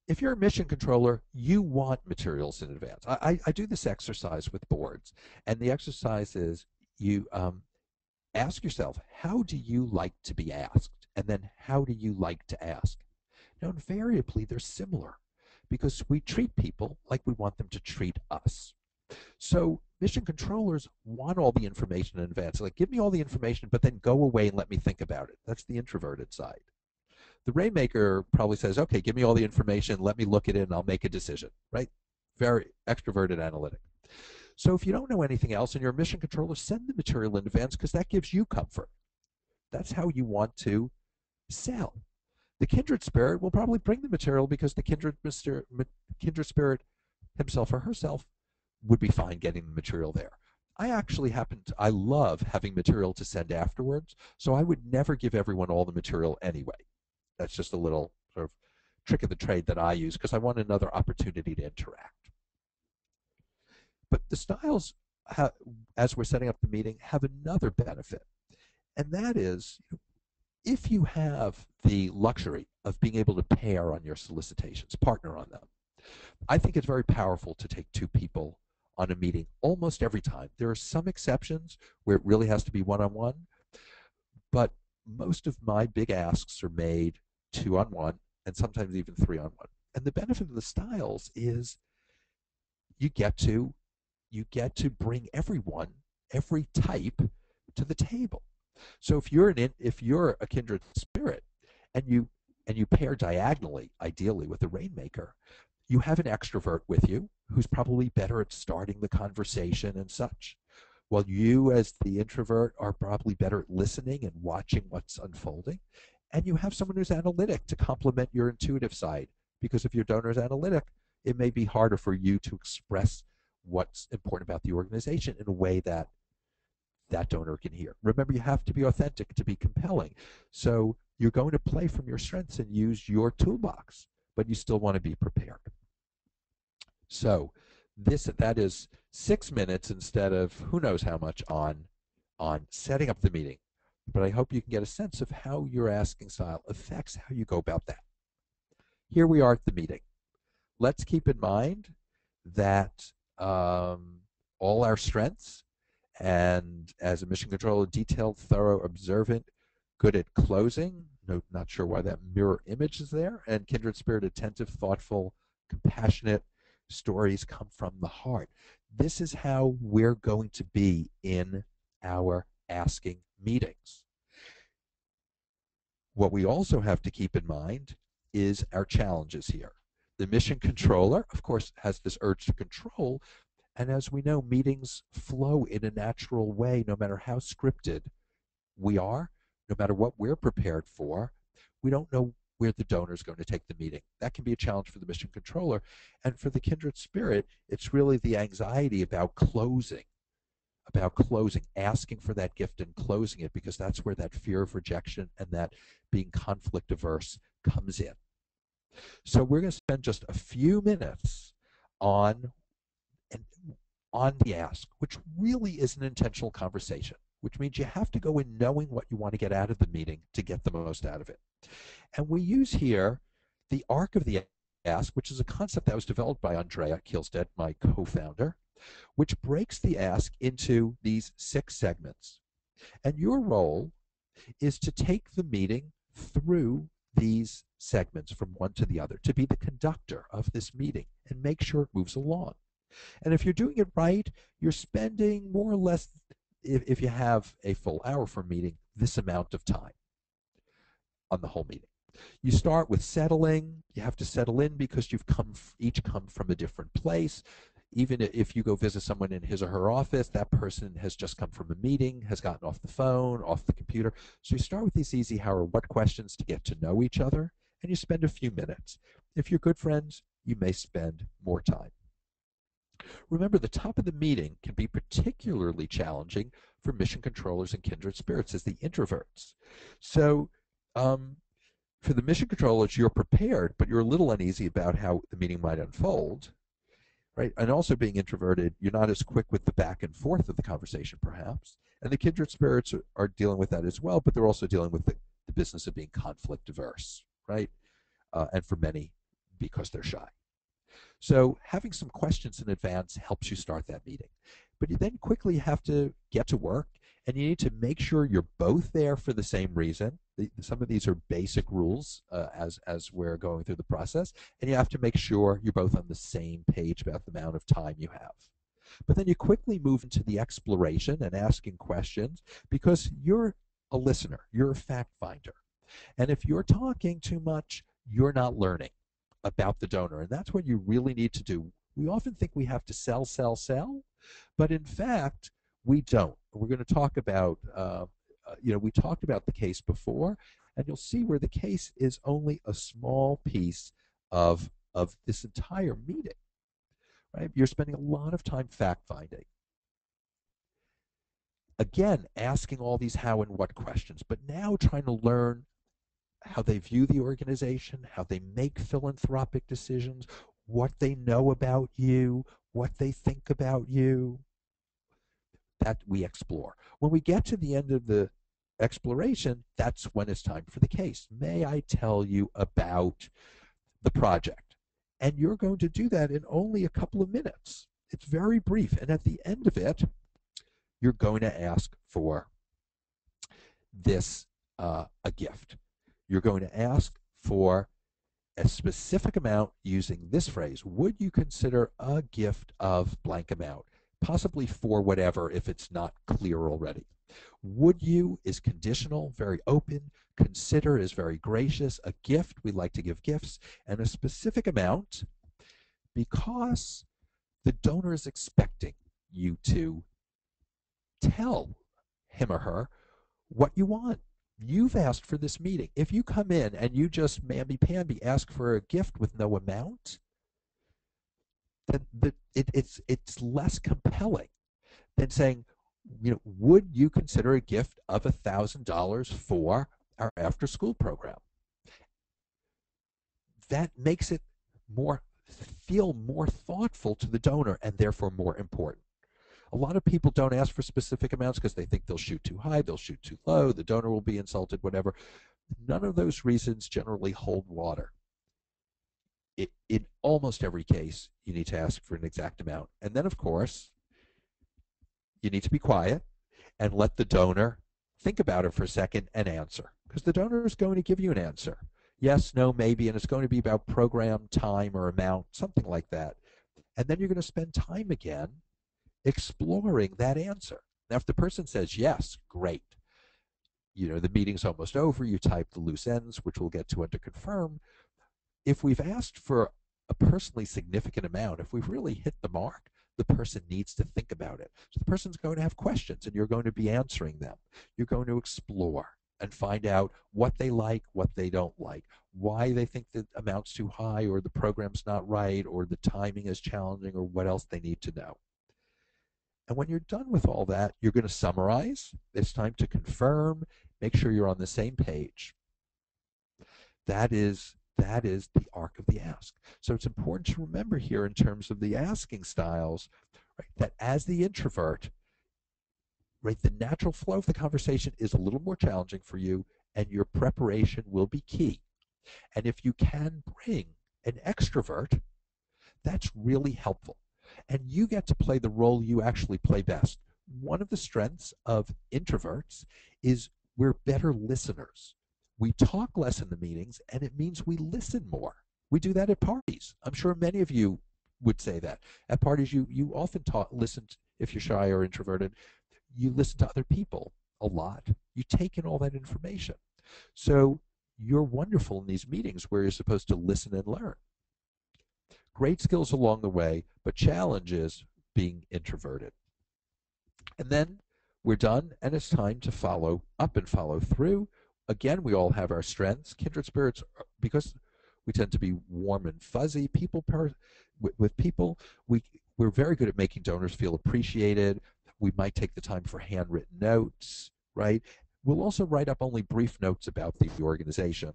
Speaker 2: If you're a mission controller, you want materials in advance. I do this exercise with boards, and the exercise is you ask yourself, how do you like to be asked? And then how do you like to ask? Now, invariably, they're similar because we treat people like we want them to treat us. So mission controllers want all the information in advance. Like, give me all the information, but then go away and let me think about it. That's the introverted side. The rainmaker probably says, okay, give me all the information, let me look at it, and I'll make a decision, right? Very extroverted analytic. So if you don't know anything else and you're a mission controller, send the material in advance because that gives you comfort. That's how you want to sell. The kindred spirit will probably bring the material because the kindred spirit himself or herself would be fine getting the material there. I love having material to send afterwards, so I would never give everyone all the material anyway. That's just a little sort of trick of the trade that I use because I want another opportunity to interact. But the styles, as we're setting up the meeting, have another benefit, and that is if you have the luxury of being able to pair on your solicitations, partner on them. I think it's very powerful to take two people on a meeting almost every time. There are some exceptions where it really has to be one on one, but most of my big asks are made 2 on 1 and sometimes even 3 on 1. And the benefit of the styles is you get to bring everyone, every type to the table. So if you're a kindred spirit and you pair diagonally, ideally with the rainmaker, you have an extrovert with you who's probably better at starting the conversation and such. While you, as the introvert, are probably better at listening and watching what's unfolding. and you have someone who's analytic to complement your intuitive side. Because if your donor is analytic, it may be harder for you to express what's important about the organization in a way that that donor can hear. Remember, you have to be authentic to be compelling. So you're going to play from your strengths and use your toolbox, but you still want to be prepared. So that is 6 minutes instead of who knows how much on setting up the meeting. But I hope you can get a sense of how your asking style affects how you go about that. Here we are at the meeting. Let's keep in mind that all our strengths, and as a mission controller, detailed, thorough, observant, good at closing. No, not sure why that mirror image is there. And kindred spirit, attentive, thoughtful, compassionate. Stories come from the heart. This is how we're going to be in our asking meetings. What we also have to keep in mind is our challenges here. The mission controller, of course, has this urge to control. And as we know, meetings flow in a natural way, no matter how scripted we are, no matter what we're prepared for. We don't know where the donor is going to take the meeting. That can be a challenge for the mission controller. And for the kindred spirit, it's really the anxiety about closing, asking for that gift and closing it, because that's where that fear of rejection and that being conflict averse comes in. So we're going to spend just a few minutes on and on the ask, which really is an intentional conversation, which means you have to go in knowing what you want to get out of the meeting to get the most out of it. And we use here the arc of the ask, which is a concept that was developed by Andrea Kielstedt, my co-founder, which breaks the ask into these 6 segments. And your role is to take the meeting through these segments from one to the other, to be the conductor of this meeting and make sure it moves along. And if you're doing it right, you're spending more or less, if you have a full hour for a meeting, this amount of time on the whole meeting. You start with settling. You have to settle in because you've each come from a different place. Even if you go visit someone in his or her office, that person has just come from a meeting, has gotten off the phone, off the computer. So you start with these easy how or what questions to get to know each other, and you spend a few minutes. If you're good friends, you may spend more time. Remember, the top of the meeting can be particularly challenging for mission controllers and kindred spirits as the introverts. So, for the mission controllers, you're prepared, but you're a little uneasy about how the meeting might unfold, right? And also being introverted, you're not as quick with the back and forth of the conversation, perhaps. And the kindred spirits are dealing with that as well, but they're also dealing with the business of being conflict averse, right? And for many, because they're shy. So having some questions in advance helps you start that meeting. But you then quickly have to get to work, and you need to make sure you're both there for the same reason. Some of these are basic rules as we're going through the process, and you have to make sure you're both on the same page about the amount of time you have. But then you quickly move into the exploration and asking questions, because you're a listener, you're a fact finder. And if you're talking too much, you're not learning about the donor. And that's what you really need to do. We often think we have to sell, sell, sell, but in fact, we don't. We're going to talk about, we talked about the case before, and you'll see where the case is only a small piece of this entire meeting, right? You're spending a lot of time fact finding. Again, asking all these how and what questions, but now trying to learn how they view the organization, how they make philanthropic decisions, what they know about you, what they think about you. That we explore. When we get to the end of the exploration, that's when it's time for the case. May I tell you about the project? And you're going to do that in only a couple of minutes. It's very brief. And at the end of it, you're going to ask for a gift. You're going to ask for a specific amount using this phrase. Would you consider a gift of blank amount? Possibly for whatever if it's not clear already. Would you is conditional, very open. Consider is very gracious. A gift, we like to give gifts. And a specific amount because the donor is expecting you to tell him or her what you want. You've asked for this meeting. If you come in and you just mamby-pamby ask for a gift with no amount, then it's less compelling than saying, would you consider a gift of $1,000 for our after-school program? That makes it more feel more thoughtful to the donor and therefore more important. A lot of people don't ask for specific amounts because they think they'll shoot too high, they'll shoot too low, the donor will be insulted, whatever. None of those reasons generally hold water. In almost every case, you need to ask for an exact amount. And then, of course, you need to be quiet and let the donor think about it for a second and answer, because the donor is going to give you an answer. Yes, no, maybe, and it's going to be about program, time, or amount, something like that. And then you're going to spend time again exploring that answer. Now, if the person says yes, great. The meeting's almost over. You type the loose ends, which we'll get to under confirm. If we've asked for a personally significant amount, if we've really hit the mark, the person needs to think about it. So the person's going to have questions and you're going to be answering them. You're going to explore and find out what they like, what they don't like, why they think the amount's too high or the program's not right or the timing is challenging or what else they need to know. And when you're done with all that, you're going to summarize. It's time to confirm, make sure you're on the same page. That is the arc of the ask. So it's important to remember here in terms of the asking styles, right, that as the introvert, right, the natural flow of the conversation is a little more challenging for you, and your preparation will be key. And if you can bring an extrovert, that's really helpful. And you get to play the role you actually play best. One of the strengths of introverts is we're better listeners. We talk less in the meetings, and it means we listen more. We do that at parties. I'm sure many of you would say that. At parties, you often listen, if you're shy or introverted, you listen to other people a lot. You take in all that information. So you're wonderful in these meetings where you're supposed to listen and learn. Great skills along the way, but challenge is being introverted. And then we're done, and it's time to follow up and follow through. Again, we all have our strengths. Kindred spirits, because we tend to be warm and fuzzy. With people, we're very good at making donors feel appreciated. We might take the time for handwritten notes, right? We'll also write up only brief notes about the organization,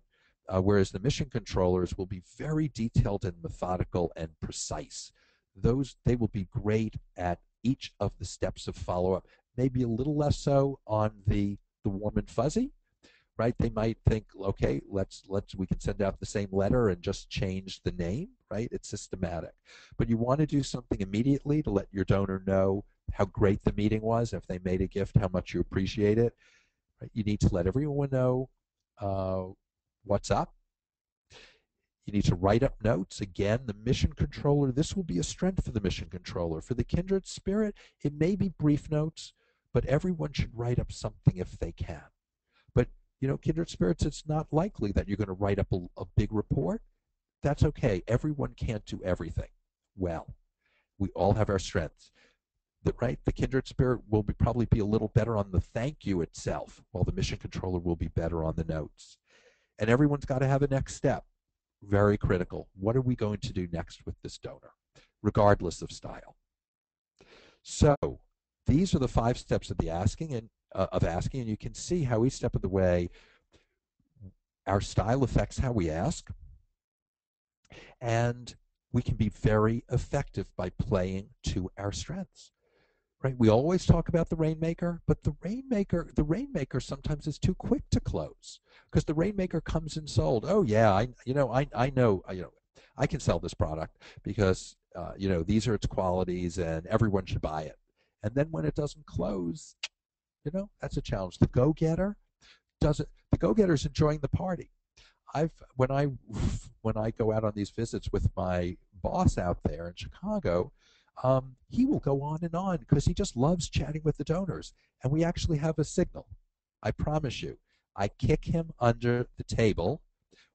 Speaker 2: whereas the mission controllers will be very detailed and methodical and precise. They will be great at each of the steps of follow-up, maybe a little less so on the warm and fuzzy, right? They might think, okay, we can send out the same letter and just change the name, right? It's systematic. But you want to do something immediately to let your donor know how great the meeting was. If they made a gift, how much you appreciate it. Right? You need to let everyone know uh, what's up. You need to write up notes. Again, the mission controller, this will be a strength for the mission controller. For the kindred spirit, it may be brief notes, but everyone should write up something if they can. But, kindred spirits, it's not likely that you're going to write up a big report. That's okay. Everyone can't do everything well. We all have our strengths. The kindred spirit will probably be a little better on the thank you itself, while the mission controller will be better on the notes. And everyone's got to have a next step. Very critical. What are we going to do next with this donor, regardless of style? So these are the 5 steps of the asking and you can see how each step of the way our style affects how we ask, and we can be very effective by playing to our strengths. Right? We always talk about the rainmaker, but the rainmaker sometimes is too quick to close because the rainmaker comes in sold. Oh yeah, I can sell this product because these are its qualities and everyone should buy it. And then when it doesn't close, that's a challenge. The go-getter doesn't. The go-getter is enjoying the party. I've when I go out on these visits with my boss out there in Chicago, he will go on and on because he just loves chatting with the donors. And we actually have a signal. I promise you, I kick him under the table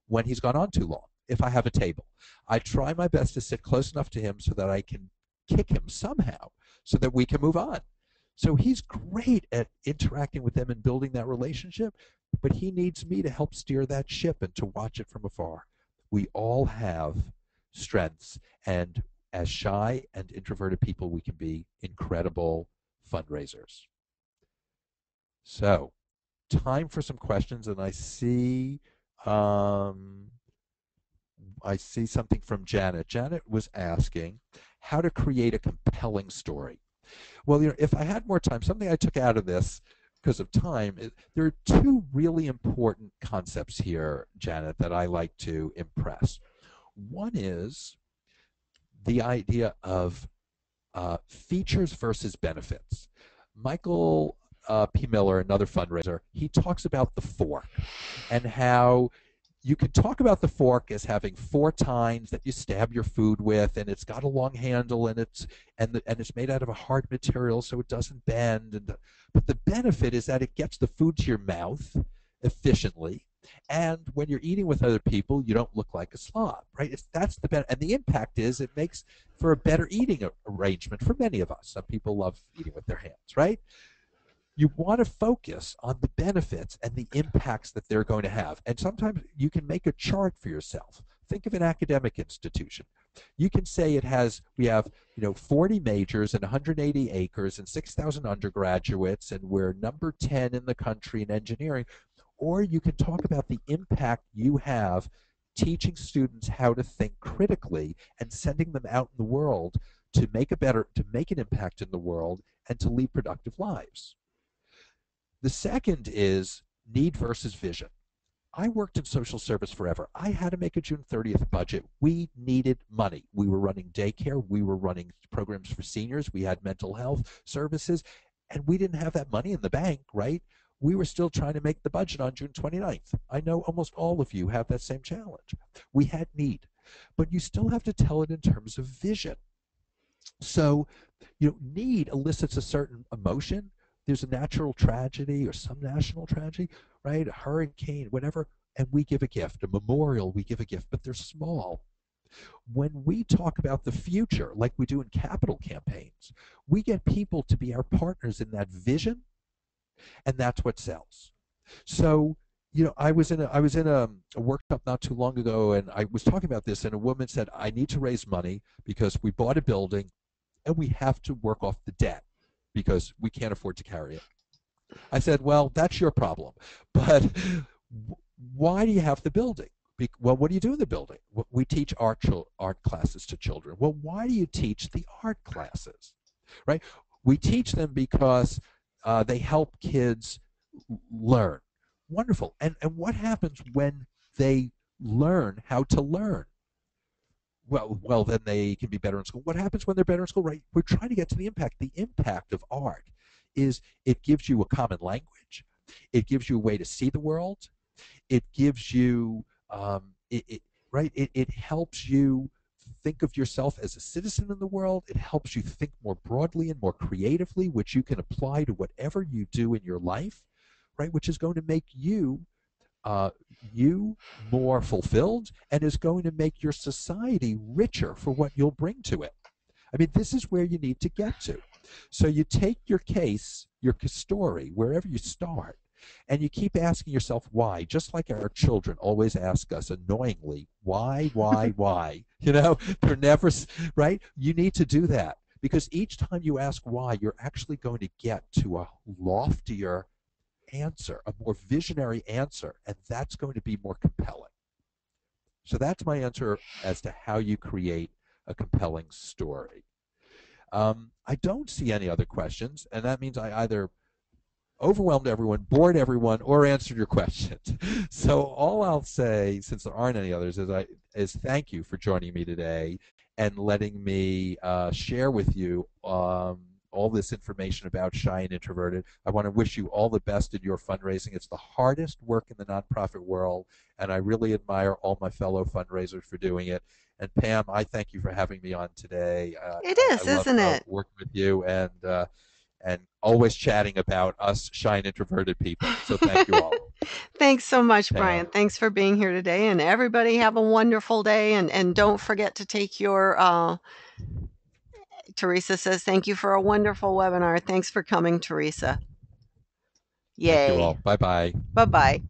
Speaker 2: when he's gone on too long. If I have a table, I try my best to sit close enough to him so that I can kick him somehow so that we can move on. So he's great at interacting with them and building that relationship. but he needs me to help steer that ship and to watch it from afar. We all have strengths, and as shy and introverted people, we can be incredible fundraisers. So, time for some questions, and um, I see something from Janet. Janet was asking how to create a compelling story. Well, if I had more time, something I took out of this because of time, there are two really important concepts here, Janet, that I like to impress. One is the idea of features versus benefits. Michael P. Miller, another fundraiser, he talks about the fork and how you can talk about the fork as having four tines that you stab your food with, and it's got a long handle, and it's made out of a hard material, so it doesn't bend. But the benefit is that it gets the food to your mouth efficiently, and when you're eating with other people, you don't look like a slob, right? That's the benefit, and the impact is it makes for a better eating arrangement for many of us. Some people love eating with their hands, right? You want to focus on the benefits and the impacts that they're going to have. And sometimes you can make a chart for yourself. Think of an academic institution. You can say we have 40 majors and 180 acres and 6,000 undergraduates, and we're number 10 in the country in engineering. Or you can talk about the impact you have teaching students how to think critically and sending them out in the world to make an impact in the world and to lead productive lives. The second is need versus vision. I worked in social service forever. I had to make a June 30th budget. We needed money. We were running daycare. We were running programs for seniors. We had mental health services, and we didn't have that money in the bank, right? We were still trying to make the budget on June 29th. I know almost all of you have that same challenge. We had need, but you still have to tell it in terms of vision. So, need elicits a certain emotion. There's a natural tragedy or some national tragedy, right? A hurricane, whatever, and we give a gift, a memorial, we give a gift, but they're small. When we talk about the future, like we do in capital campaigns, we get people to be our partners in that vision, and that's what sells. So, I was in a workshop not too long ago, and I was talking about this, and a woman said, I need to raise money because we bought a building and we have to work off the debt because we can't afford to carry it. I said, well, that's your problem. But why do you have the building? Well, what do you do in the building? We teach art classes to children. Well, why do you teach the art classes? Right? We teach them because they help kids learn. Wonderful. And what happens when they learn how to learn? Well, then they can be better in school. What happens when they're better in school? Right? We're trying to get to the impact. The impact of art is it gives you a common language. It gives you a way to see the world. It gives you right. It helps you think of yourself as a citizen in the world. It helps you think more broadly and more creatively, which you can apply to whatever you do in your life, right? Which is going to make uh, you more fulfilled and is going to make your society richer for what you'll bring to it. I mean, this is where you need to get to. So you take your case, your story, wherever you start, and you keep asking yourself why, just like our children always ask us annoyingly, why? They're never, right? You need to do that because each time you ask why, you're actually going to get to a loftier answer, a more visionary answer, and that's going to be more compelling. So that's my answer as to how you create a compelling story. I don't see any other questions, and that means I either overwhelmed everyone, bored everyone, or answered your questions. So all I'll say, since there aren't any others, is thank you for joining me today and letting me share with you all this information about Shy and Introverted. I want to wish you all the best in your fundraising. It's the hardest work in the nonprofit world, and I really admire all my fellow fundraisers for doing it. And Pam, I thank you for having me on today.
Speaker 1: It
Speaker 2: I
Speaker 1: is,
Speaker 2: love
Speaker 1: isn't it?
Speaker 2: working with you and always chatting about us shy and introverted people. So thank you all.
Speaker 1: Thanks so much, Brian.
Speaker 2: Pam.
Speaker 1: Thanks for being here today, and everybody have a wonderful day, and don't forget to take your, Teresa says, thank you for a wonderful webinar. Thanks for coming, Teresa.
Speaker 2: Thank you
Speaker 1: Yay.
Speaker 2: all. Bye bye.
Speaker 1: Bye bye.